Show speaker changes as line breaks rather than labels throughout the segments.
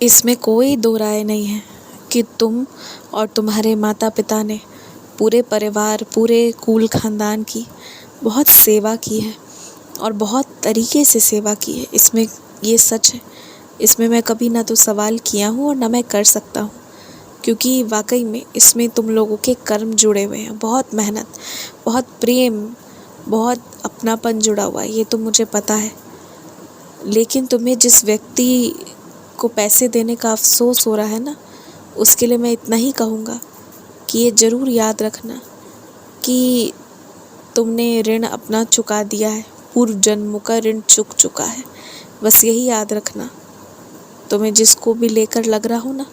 इसमें कोई दो राय नहीं है कि तुम और तुम्हारे माता पिता ने पूरे परिवार, पूरे कुल खानदान की बहुत सेवा की है और बहुत तरीके से सेवा की है। इसमें ये सच है। इसमें मैं कभी ना तो सवाल किया हूँ और ना मैं कर सकता हूँ, क्योंकि वाकई में इसमें तुम लोगों के कर्म जुड़े हुए हैं। बहुत मेहनत, बहुत प्रेम, बहुत अपनापन जुड़ा हुआ है, ये तो मुझे पता है। लेकिन तुम्हें जिस व्यक्ति को पैसे देने का अफसोस हो रहा है ना, उसके लिए मैं इतना ही कहूँगा कि ये ज़रूर याद रखना कि तुमने ऋण अपना चुका दिया है, पूर्व जन्मों का ऋण चुक चुका है। बस यही याद रखना। तुम्हें जिसको भी लेकर लग रहा हो ना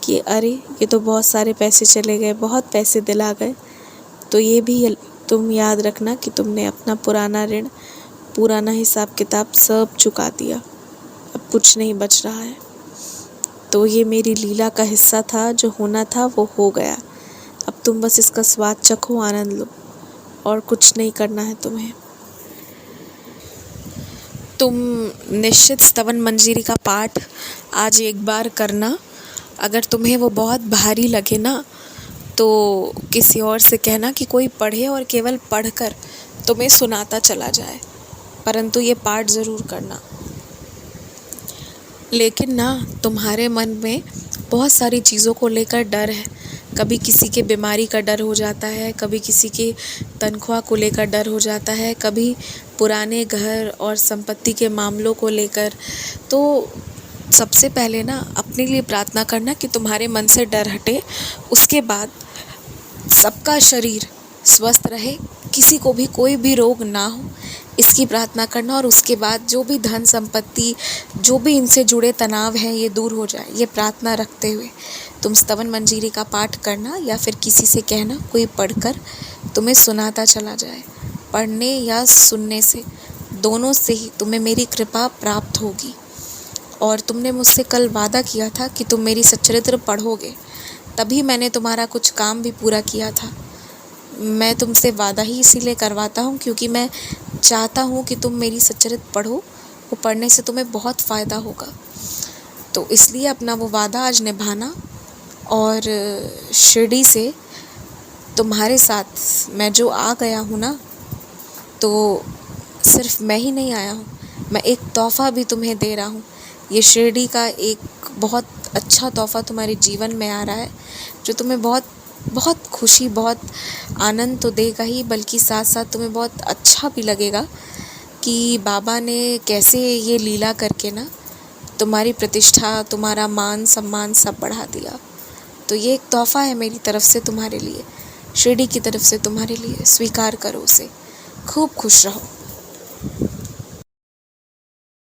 कि अरे ये तो बहुत सारे पैसे चले गए, बहुत पैसे दिला गए, तो ये भी तुम याद रखना कि तुमने अपना पुराना ऋण, पुराना हिसाब किताब सब चुका दिया। अब कुछ नहीं बच रहा है। तो ये मेरी लीला का हिस्सा था, जो होना था वो हो गया। अब तुम बस इसका स्वाद चखो, आनंद लो, और कुछ नहीं करना है तुम्हें। तुम निश्चित स्तवन मंजरी का पाठ आज एक बार करना। अगर तुम्हें वो बहुत भारी लगे ना, तो किसी और से कहना कि कोई पढ़े और केवल पढ़कर तुम्हें सुनाता चला जाए, परंतु ये पाठ ज़रूर करना। लेकिन ना, तुम्हारे मन में बहुत सारी चीज़ों को लेकर डर है। कभी किसी के बीमारी का डर हो जाता है, कभी किसी के तनख्वाह को लेकर डर हो जाता है, कभी पुराने घर और संपत्ति के मामलों को लेकर। तो सबसे पहले ना अपने लिए प्रार्थना करना कि तुम्हारे मन से डर हटे। उसके बाद सबका शरीर स्वस्थ रहे, किसी को भी कोई भी रोग ना हो, इसकी प्रार्थना करना। और उसके बाद जो भी धन संपत्ति, जो भी इनसे जुड़े तनाव हैं, ये दूर हो जाए, ये प्रार्थना रखते हुए तुम स्तवन मंजरी का पाठ करना, या फिर किसी से कहना कोई पढ़कर तुम्हें सुनाता चला जाए। पढ़ने या सुनने से, दोनों से ही तुम्हें मेरी कृपा प्राप्त होगी। और तुमने मुझसे कल वादा किया था कि तुम मेरी सच्चरित्र पढ़ोगे, तभी मैंने तुम्हारा कुछ काम भी पूरा किया था। मैं तुमसे वादा ही इसीलिए करवाता हूँ क्योंकि मैं चाहता हूँ कि तुम मेरी सच्चरित्र पढ़ो। वो पढ़ने से तुम्हें बहुत फ़ायदा होगा। तो इसलिए अपना वो वादा आज निभाना। और शिरडी से तुम्हारे साथ मैं जो आ गया हूँ ना, तो सिर्फ मैं ही नहीं आया हूँ, मैं एक तोहफ़ा भी तुम्हें दे रहा हूँ। ये शिरडी का एक बहुत अच्छा तोहफ़ा तुम्हारे जीवन में आ रहा है, जो तुम्हें बहुत बहुत खुशी, बहुत आनंद तो देगा ही, बल्कि साथ साथ तुम्हें बहुत अच्छा भी लगेगा कि बाबा ने कैसे ये लीला करके ना तुम्हारी प्रतिष्ठा, तुम्हारा मान सम्मान सब बढ़ा दिया। तो ये एक तोहफ़ा है मेरी तरफ से तुम्हारे लिए, शिरडी की तरफ से तुम्हारे लिए। स्वीकार करो उसे। खूब खुश रहो।